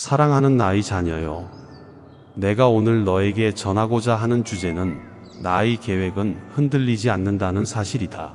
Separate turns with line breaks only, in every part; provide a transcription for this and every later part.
사랑하는 나의 자녀요. 내가 오늘 너에게 전하고자 하는 주제는 나의 계획은 흔들리지 않는다는 사실이다.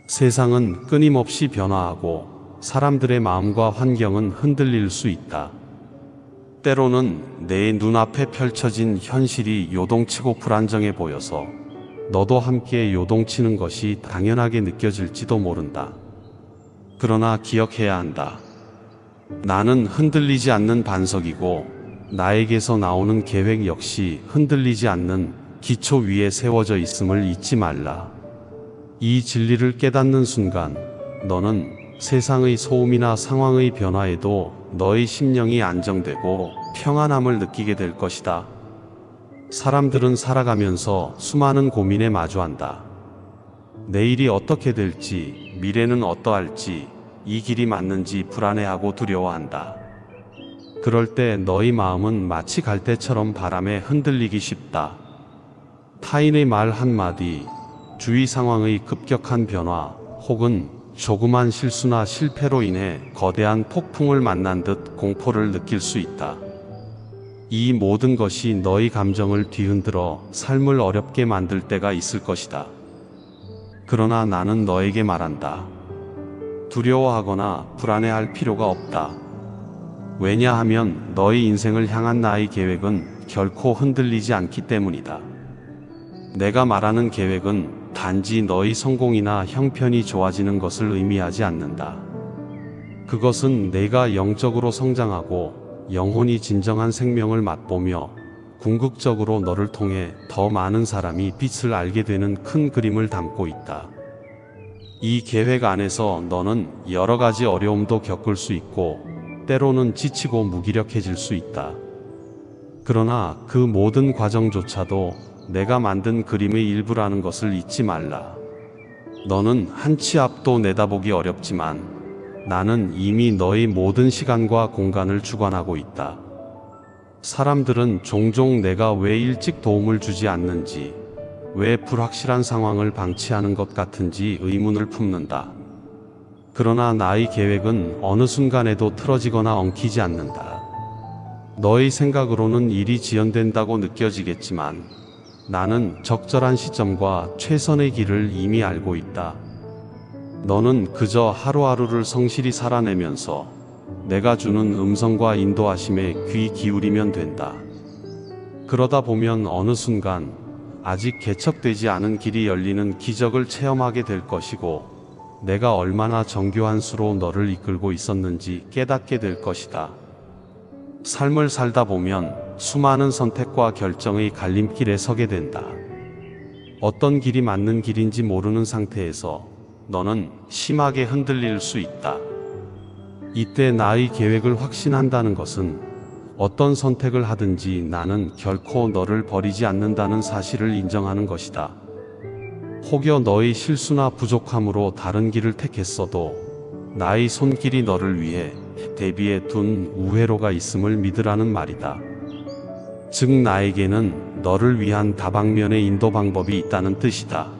세상은 끊임없이 변화하고 사람들의 마음과 환경은 흔들릴 수 있다. 때로는 내 눈앞에 펼쳐진 현실이 요동치고 불안정해 보여서 너도 함께 요동치는 것이 당연하게 느껴질지도 모른다. 그러나 기억해야 한다. 나는 흔들리지 않는 반석이고 나에게서 나오는 계획 역시 흔들리지 않는 기초 위에 세워져 있음을 잊지 말라. 이 진리를 깨닫는 순간 너는 세상의 소음이나 상황의 변화에도 너의 심령이 안정되고 평안함을 느끼게 될 것이다. 사람들은 살아가면서 수많은 고민에 마주한다. 내일이 어떻게 될지, 미래는 어떠할지, 이 길이 맞는지 불안해하고 두려워한다. 그럴 때 너의 마음은 마치 갈대처럼 바람에 흔들리기 쉽다. 타인의 말 한마디, 주위 상황의 급격한 변화, 혹은 조그만 실수나 실패로 인해 거대한 폭풍을 만난 듯 공포를 느낄 수 있다. 이 모든 것이 너의 감정을 뒤흔들어 삶을 어렵게 만들 때가 있을 것이다. 그러나 나는 너에게 말한다. 두려워하거나 불안해할 필요가 없다. 왜냐하면 너의 인생을 향한 나의 계획은 결코 흔들리지 않기 때문이다. 내가 말하는 계획은 단지 너의 성공이나 형편이 좋아지는 것을 의미하지 않는다. 그것은 내가 영적으로 성장하고 영혼이 진정한 생명을 맛보며 궁극적으로 너를 통해 더 많은 사람이 빛을 알게 되는 큰 그림을 담고 있다. 이 계획 안에서 너는 여러 가지 어려움도 겪을 수 있고 때로는 지치고 무기력해질 수 있다. 그러나 그 모든 과정조차도 내가 만든 그림의 일부라는 것을 잊지 말라. 너는 한 치 앞도 내다보기 어렵지만 나는 이미 너의 모든 시간과 공간을 주관하고 있다. 사람들은 종종 내가 왜 일찍 도움을 주지 않는지, 왜 불확실한 상황을 방치하는 것 같은지 의문을 품는다. 그러나 나의 계획은 어느 순간에도 틀어지거나 엉키지 않는다. 너의 생각으로는 일이 지연된다고 느껴지겠지만 나는 적절한 시점과 최선의 길을 이미 알고 있다. 너는 그저 하루하루를 성실히 살아내면서 내가 주는 음성과 인도하심에 귀 기울이면 된다. 그러다 보면 어느 순간 아직 개척되지 않은 길이 열리는 기적을 체험하게 될 것이고 내가 얼마나 정교한 수로 너를 이끌고 있었는지 깨닫게 될 것이다. 삶을 살다 보면 수많은 선택과 결정의 갈림길에 서게 된다. 어떤 길이 맞는 길인지 모르는 상태에서 너는 심하게 흔들릴 수 있다. 이때 나의 계획을 확신한다는 것은 어떤 선택을 하든지 나는 결코 너를 버리지 않는다는 사실을 인정하는 것이다. 혹여 너의 실수나 부족함으로 다른 길을 택했어도 나의 손길이 너를 위해 대비해 둔 우회로가 있음을 믿으라는 말이다. 즉 나에게는 너를 위한 다방면의 인도 방법이 있다는 뜻이다.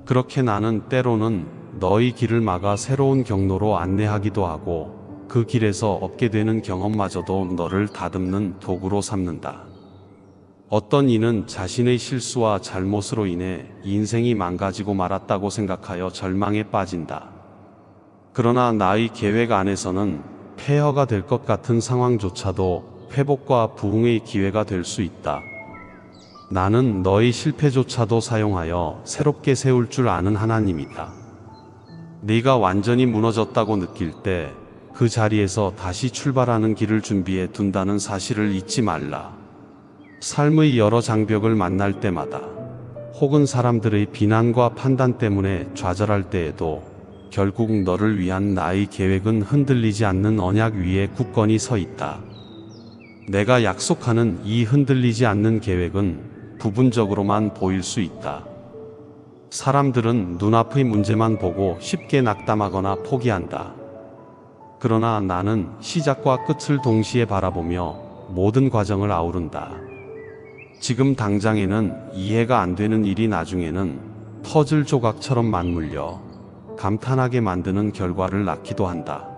그렇게 나는 때로는 너의 길을 막아 새로운 경로로 안내하기도 하고 그 길에서 얻게 되는 경험마저도 너를 다듬는 도구로 삼는다. 어떤 이는 자신의 실수와 잘못으로 인해 인생이 망가지고 말았다고 생각하여 절망에 빠진다. 그러나 나의 계획 안에서는 폐허가 될 것 같은 상황조차도 회복과 부흥의 기회가 될 수 있다. 나는 너의 실패조차도 사용하여 새롭게 세울 줄 아는 하나님이다. 네가 완전히 무너졌다고 느낄 때 그 자리에서 다시 출발하는 길을 준비해 둔다는 사실을 잊지 말라. 삶의 여러 장벽을 만날 때마다 혹은 사람들의 비난과 판단 때문에 좌절할 때에도 결국 너를 위한 나의 계획은 흔들리지 않는 언약 위에 굳건히 서 있다. 내가 약속하는 이 흔들리지 않는 계획은 부분적으로만 보일 수 있다. 사람들은 눈앞의 문제만 보고 쉽게 낙담하거나 포기한다. 그러나 나는 시작과 끝을 동시에 바라보며 모든 과정을 아우른다. 지금 당장에는 이해가 안 되는 일이 나중에는 퍼즐 조각처럼 맞물려 감탄하게 만드는 결과를 낳기도 한다.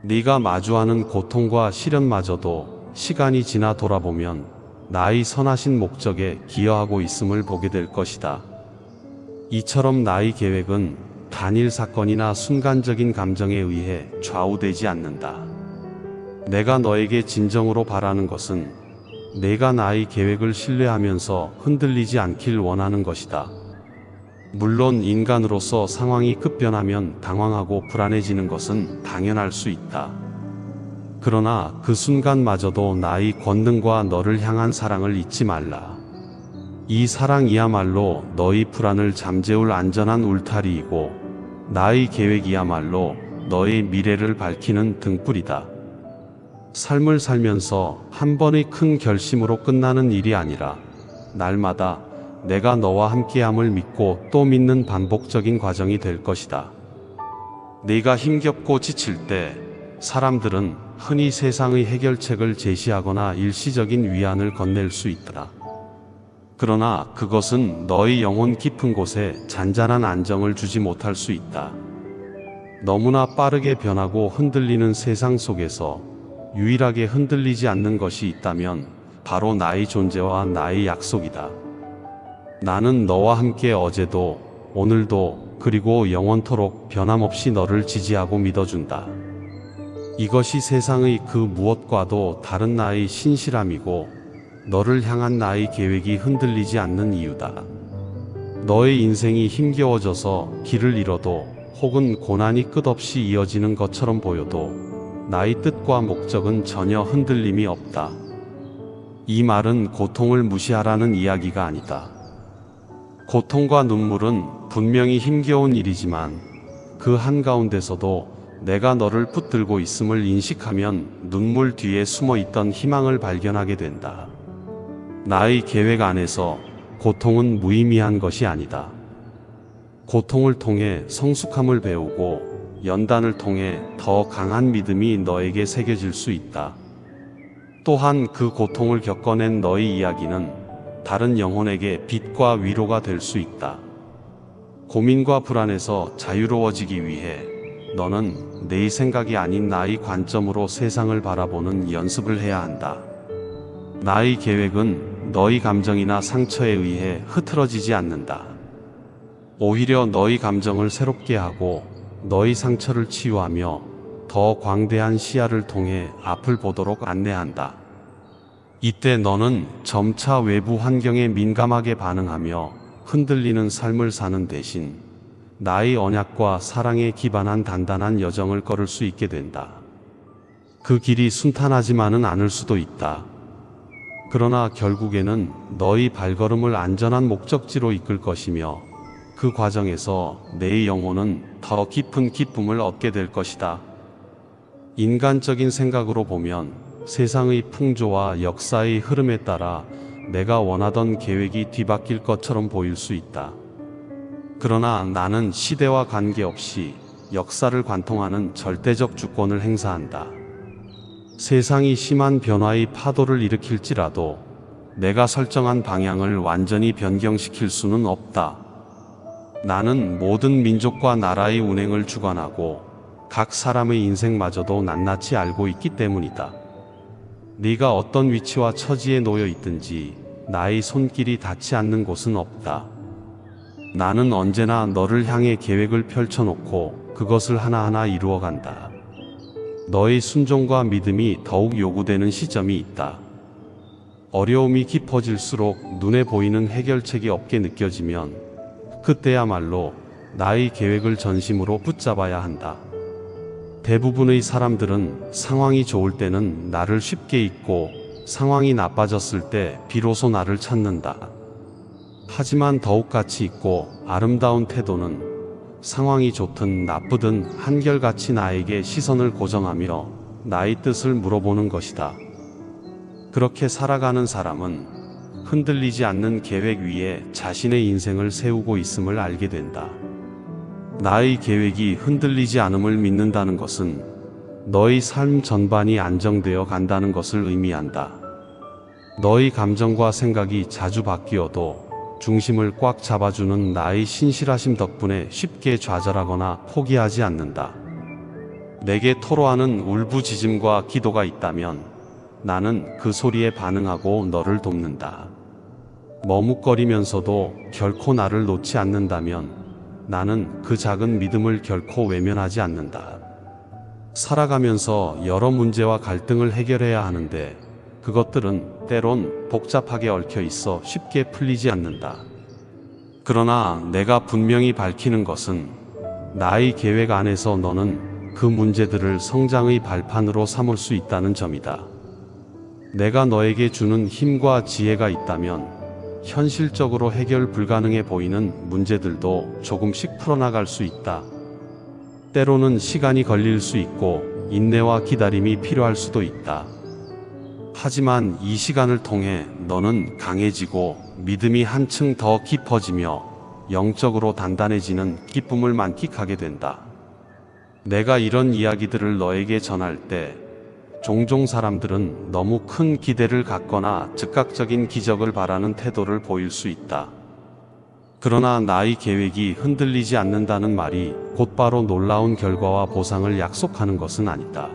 네가 마주하는 고통과 시련마저도 시간이 지나 돌아보면 나의 선하신 목적에 기여하고 있음을 보게 될 것이다. 이처럼 나의 계획은 단일 사건이나 순간적인 감정에 의해 좌우되지 않는다. 내가 너에게 진정으로 바라는 것은 내가 나의 계획을 신뢰하면서 흔들리지 않길 원하는 것이다. 물론 인간으로서 상황이 급변하면 당황하고 불안해지는 것은 당연할 수 있다. 그러나 그 순간마저도 나의 권능과 너를 향한 사랑을 잊지 말라. 이 사랑이야말로 너의 불안을 잠재울 안전한 울타리이고 나의 계획이야말로 너의 미래를 밝히는 등불이다. 삶을 살면서 한 번의 큰 결심으로 끝나는 일이 아니라 날마다 내가 너와 함께함을 믿고 또 믿는 반복적인 과정이 될 것이다. 네가 힘겹고 지칠 때 사람들은 흔히 세상의 해결책을 제시하거나 일시적인 위안을 건넬 수 있다. 그러나 그것은 너의 영혼 깊은 곳에 잔잔한 안정을 주지 못할 수 있다. 너무나 빠르게 변하고 흔들리는 세상 속에서 유일하게 흔들리지 않는 것이 있다면 바로 나의 존재와 나의 약속이다. 나는 너와 함께 어제도 오늘도 그리고 영원토록 변함없이 너를 지지하고 믿어준다. 이것이 세상의 그 무엇과도 다른 나의 신실함이고 너를 향한 나의 계획이 흔들리지 않는 이유다. 너의 인생이 힘겨워져서 길을 잃어도 혹은 고난이 끝없이 이어지는 것처럼 보여도 나의 뜻과 목적은 전혀 흔들림이 없다. 이 말은 고통을 무시하라는 이야기가 아니다. 고통과 눈물은 분명히 힘겨운 일이지만 그 한가운데서도 내가 너를 붙들고 있음을 인식하면 눈물 뒤에 숨어 있던 희망을 발견하게 된다. 나의 계획 안에서 고통은 무의미한 것이 아니다. 고통을 통해 성숙함을 배우고 연단을 통해 더 강한 믿음이 너에게 새겨질 수 있다. 또한 그 고통을 겪어낸 너의 이야기는 다른 영혼에게 빛과 위로가 될 수 있다. 고민과 불안에서 자유로워지기 위해 너는 내 생각이 아닌 나의 관점으로 세상을 바라보는 연습을 해야 한다. 나의 계획은 너의 감정이나 상처에 의해 흐트러지지 않는다. 오히려 너의 감정을 새롭게 하고 너의 상처를 치유하며 더 광대한 시야를 통해 앞을 보도록 안내한다. 이때 너는 점차 외부 환경에 민감하게 반응하며 흔들리는 삶을 사는 대신 나의 언약과 사랑에 기반한 단단한 여정을 걸을 수 있게 된다. 그 길이 순탄하지만은 않을 수도 있다. 그러나 결국에는 너의 발걸음을 안전한 목적지로 이끌 것이며 그 과정에서 내 영혼은 더 깊은 기쁨을 얻게 될 것이다. 인간적인 생각으로 보면 세상의 풍조와 역사의 흐름에 따라 내가 원하던 계획이 뒤바뀔 것처럼 보일 수 있다. 그러나 나는 시대와 관계없이 역사를 관통하는 절대적 주권을 행사한다. 세상이 심한 변화의 파도를 일으킬지라도 내가 설정한 방향을 완전히 변경시킬 수는 없다. 나는 모든 민족과 나라의 운행을 주관하고 각 사람의 인생마저도 낱낱이 알고 있기 때문이다. 네가 어떤 위치와 처지에 놓여 있든지 나의 손길이 닿지 않는 곳은 없다. 나는 언제나 너를 향해 계획을 펼쳐놓고 그것을 하나하나 이루어간다. 너의 순종과 믿음이 더욱 요구되는 시점이 있다. 어려움이 깊어질수록 눈에 보이는 해결책이 없게 느껴지면 그때야말로 나의 계획을 전심으로 붙잡아야 한다. 대부분의 사람들은 상황이 좋을 때는 나를 쉽게 잊고 상황이 나빠졌을 때 비로소 나를 찾는다. 하지만 더욱 가치 있고 아름다운 태도는 상황이 좋든 나쁘든 한결같이 나에게 시선을 고정하며 나의 뜻을 물어보는 것이다. 그렇게 살아가는 사람은 흔들리지 않는 계획 위에 자신의 인생을 세우고 있음을 알게 된다. 나의 계획이 흔들리지 않음을 믿는다는 것은 너의 삶 전반이 안정되어 간다는 것을 의미한다. 너의 감정과 생각이 자주 바뀌어도 중심을 꽉 잡아주는 나의 신실하심 덕분에 쉽게 좌절하거나 포기하지 않는다. 내게 토로하는 울부짖음과 기도가 있다면 나는 그 소리에 반응하고 너를 돕는다. 머뭇거리면서도 결코 나를 놓지 않는다면 나는 그 작은 믿음을 결코 외면하지 않는다. 살아가면서 여러 문제와 갈등을 해결해야 하는데 그것들은 때론 복잡하게 얽혀 있어 쉽게 풀리지 않는다. 그러나 내가 분명히 밝히는 것은 나의 계획 안에서 너는 그 문제들을 성장의 발판으로 삼을 수 있다는 점이다. 내가 너에게 주는 힘과 지혜가 있다면 현실적으로 해결 불가능해 보이는 문제들도 조금씩 풀어나갈 수 있다. 때로는 시간이 걸릴 수 있고 인내와 기다림이 필요할 수도 있다. 하지만 이 시간을 통해 너는 강해지고 믿음이 한층 더 깊어지며 영적으로 단단해지는 기쁨을 만끽하게 된다. 내가 이런 이야기들을 너에게 전할 때 종종 사람들은 너무 큰 기대를 갖거나 즉각적인 기적을 바라는 태도를 보일 수 있다. 그러나 나의 계획이 흔들리지 않는다는 말이 곧바로 놀라운 결과와 보상을 약속하는 것은 아니다.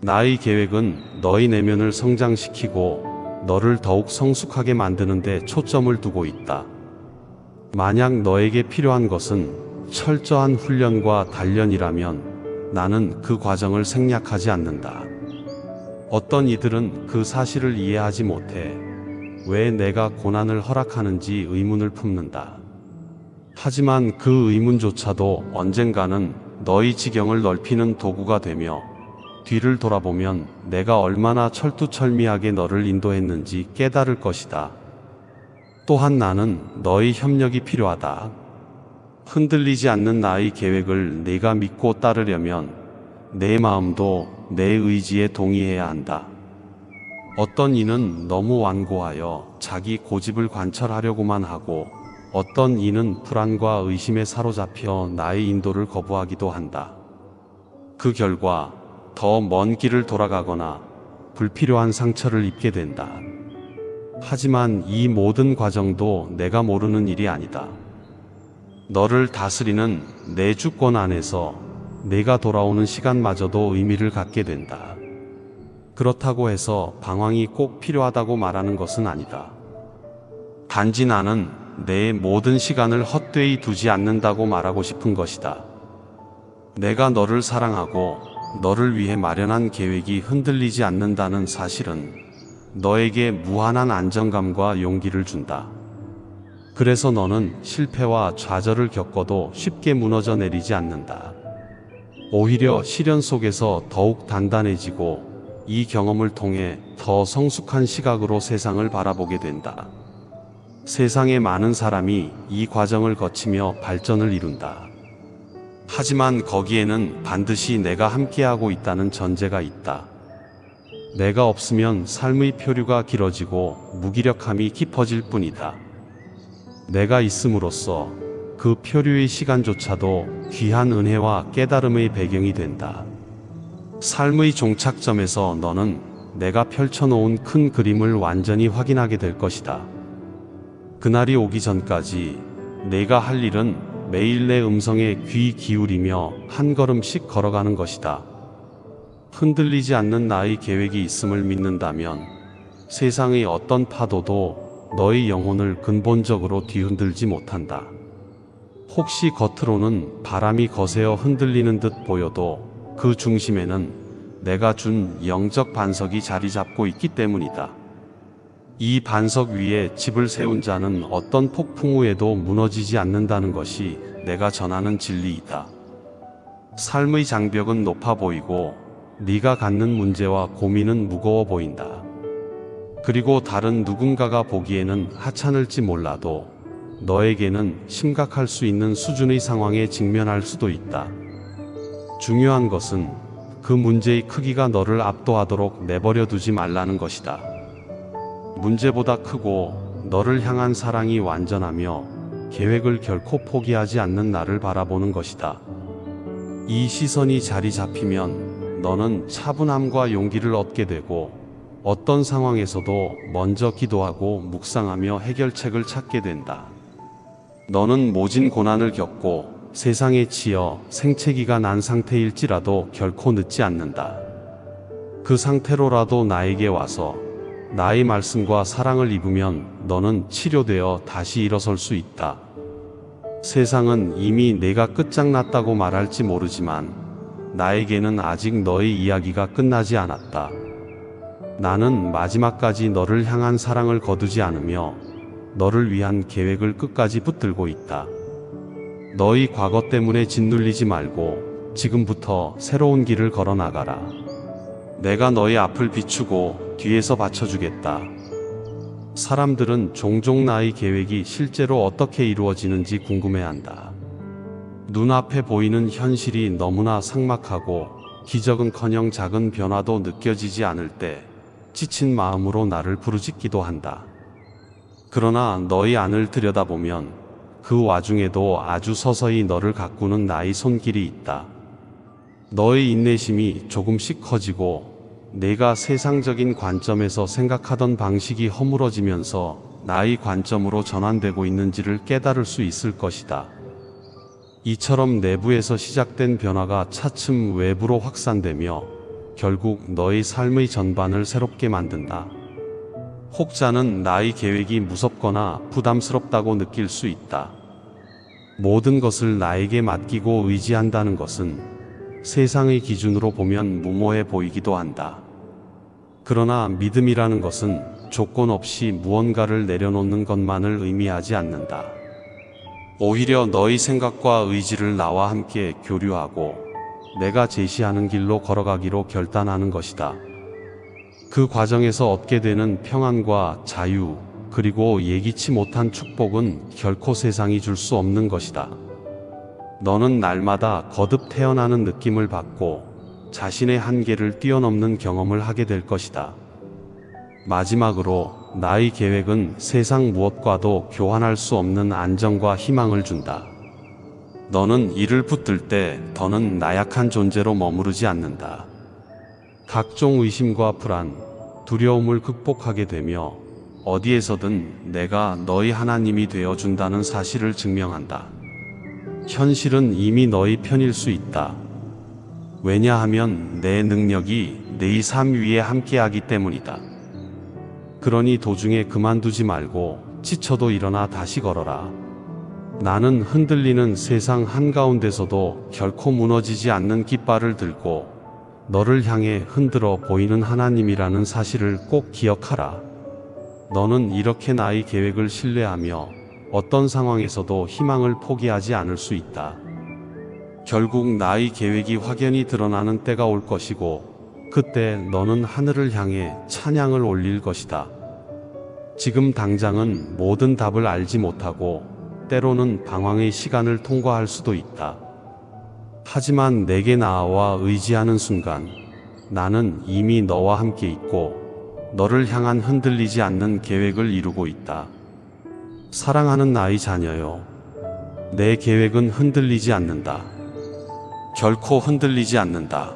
나의 계획은 너의 내면을 성장시키고 너를 더욱 성숙하게 만드는 데 초점을 두고 있다. 만약 너에게 필요한 것은 철저한 훈련과 단련이라면 나는 그 과정을 생략하지 않는다. 어떤 이들은 그 사실을 이해하지 못해 왜 내가 고난을 허락하는지 의문을 품는다. 하지만 그 의문조차도 언젠가는 너의 지경을 넓히는 도구가 되며 뒤를 돌아보면 내가 얼마나 철두철미하게 너를 인도했는지 깨달을 것이다. 또한 나는 너의 협력이 필요하다. 흔들리지 않는 나의 계획을 네가 믿고 따르려면 내 마음도 내 의지에 동의해야 한다. 어떤 이는 너무 완고하여 자기 고집을 관철하려고만 하고 어떤 이는 불안과 의심에 사로잡혀 나의 인도를 거부하기도 한다. 그 결과 더 먼 길을 돌아가거나 불필요한 상처를 입게 된다. 하지만 이 모든 과정도 내가 모르는 일이 아니다. 너를 다스리는 내 주권 안에서 내가 돌아오는 시간마저도 의미를 갖게 된다. 그렇다고 해서 방황이 꼭 필요하다고 말하는 것은 아니다. 단지 나는 내 모든 시간을 헛되이 두지 않는다고 말하고 싶은 것이다. 내가 너를 사랑하고 너를 위해 마련한 계획이 흔들리지 않는다는 사실은 너에게 무한한 안정감과 용기를 준다. 그래서 너는 실패와 좌절을 겪어도 쉽게 무너져 내리지 않는다. 오히려 시련 속에서 더욱 단단해지고 이 경험을 통해 더 성숙한 시각으로 세상을 바라보게 된다. 세상의 많은 사람이 이 과정을 거치며 발전을 이룬다. 하지만 거기에는 반드시 내가 함께하고 있다는 전제가 있다. 내가 없으면 삶의 표류가 길어지고 무기력함이 깊어질 뿐이다. 내가 있음으로써 그 표류의 시간조차도 귀한 은혜와 깨달음의 배경이 된다. 삶의 종착점에서 너는 내가 펼쳐놓은 큰 그림을 완전히 확인하게 될 것이다. 그날이 오기 전까지 내가 할 일은 매일 내 음성에 귀 기울이며 한 걸음씩 걸어가는 것이다. 흔들리지 않는 나의 계획이 있음을 믿는다면 세상의 어떤 파도도 너의 영혼을 근본적으로 뒤흔들지 못한다. 혹시 겉으로는 바람이 거세어 흔들리는 듯 보여도 그 중심에는 내가 준 영적 반석이 자리 잡고 있기 때문이다. 이 반석 위에 집을 세운 자는 어떤 폭풍 후에도 무너지지 않는다는 것이 내가 전하는 진리이다. 삶의 장벽은 높아 보이고 네가 갖는 문제와 고민은 무거워 보인다. 그리고 다른 누군가가 보기에는 하찮을지 몰라도 너에게는 심각할 수 있는 수준의 상황에 직면할 수도 있다. 중요한 것은 그 문제의 크기가 너를 압도하도록 내버려 두지 말라는 것이다. 문제보다 크고 너를 향한 사랑이 완전하며 계획을 결코 포기하지 않는 나를 바라보는 것이다. 이 시선이 자리 잡히면 너는 차분함과 용기를 얻게 되고 어떤 상황에서도 먼저 기도하고 묵상하며 해결책을 찾게 된다. 너는 모진 고난을 겪고 세상에 치여 생채기가 난 상태일지라도 결코 늦지 않는다. 그 상태로라도 나에게 와서 나의 말씀과 사랑을 입으면 너는 치료되어 다시 일어설 수 있다. 세상은 이미 내가 끝장났다고 말할지 모르지만 나에게는 아직 너의 이야기가 끝나지 않았다. 나는 마지막까지 너를 향한 사랑을 거두지 않으며 너를 위한 계획을 끝까지 붙들고 있다. 너의 과거 때문에 짓눌리지 말고 지금부터 새로운 길을 걸어 나가라. 내가 너의 앞을 비추고 뒤에서 받쳐주겠다. 사람들은 종종 나의 계획이 실제로 어떻게 이루어지는지 궁금해한다. 눈앞에 보이는 현실이 너무나 삭막하고 기적은커녕 작은 변화도 느껴지지 않을 때 지친 마음으로 나를 부르짖기도 한다. 그러나 너의 안을 들여다보면 그 와중에도 아주 서서히 너를 가꾸는 나의 손길이 있다. 너의 인내심이 조금씩 커지고 내가 세상적인 관점에서 생각하던 방식이 허물어지면서 나의 관점으로 전환되고 있는지를 깨달을 수 있을 것이다. 이처럼 내부에서 시작된 변화가 차츰 외부로 확산되며 결국 너의 삶의 전반을 새롭게 만든다. 혹자는 나의 계획이 무섭거나 부담스럽다고 느낄 수 있다. 모든 것을 나에게 맡기고 의지한다는 것은 세상의 기준으로 보면 무모해 보이기도 한다. 그러나 믿음이라는 것은 조건 없이 무언가를 내려놓는 것만을 의미하지 않는다. 오히려 너의 생각과 의지를 나와 함께 교류하고 내가 제시하는 길로 걸어가기로 결단하는 것이다. 그 과정에서 얻게 되는 평안과 자유, 그리고 예기치 못한 축복은 결코 세상이 줄 수 없는 것이다. 너는 날마다 거듭 태어나는 느낌을 받고 자신의 한계를 뛰어넘는 경험을 하게 될 것이다. 마지막으로 나의 계획은 세상 무엇과도 교환할 수 없는 안정과 희망을 준다. 너는 이를 붙들 때 더는 나약한 존재로 머무르지 않는다. 각종 의심과 불안, 두려움을 극복하게 되며 어디에서든 내가 너의 하나님이 되어준다는 사실을 증명한다. 현실은 이미 너의 편일 수 있다. 왜냐하면 내 능력이 내 삶 위에 함께하기 때문이다. 그러니 도중에 그만두지 말고 지쳐도 일어나 다시 걸어라. 나는 흔들리는 세상 한가운데서도 결코 무너지지 않는 깃발을 들고 너를 향해 흔들어 보이는 하나님이라는 사실을 꼭 기억하라. 너는 이렇게 나의 계획을 신뢰하며 어떤 상황에서도 희망을 포기하지 않을 수 있다. 결국 나의 계획이 확연히 드러나는 때가 올 것이고 그때 너는 하늘을 향해 찬양을 올릴 것이다. 지금 당장은 모든 답을 알지 못하고 때로는 방황의 시간을 통과할 수도 있다. 하지만 내게 나아와 의지하는 순간 나는 이미 너와 함께 있고 너를 향한 흔들리지 않는 계획을 이루고 있다. 사랑하는 나의 자녀요. 내 계획은 흔들리지 않는다. 결코 흔들리지 않는다.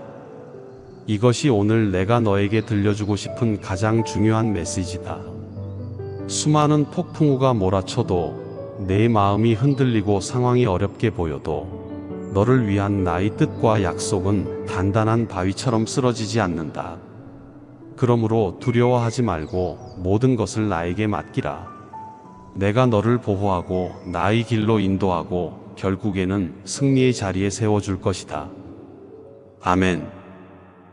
이것이 오늘 내가 너에게 들려주고 싶은 가장 중요한 메시지다. 수많은 폭풍우가 몰아쳐도 내 마음이 흔들리고 상황이 어렵게 보여도 너를 위한 나의 뜻과 약속은 단단한 바위처럼 쓰러지지 않는다. 그러므로 두려워하지 말고 모든 것을 나에게 맡기라. 내가 너를 보호하고 나의 길로 인도하고 결국에는 승리의 자리에 세워줄 것이다. 아멘.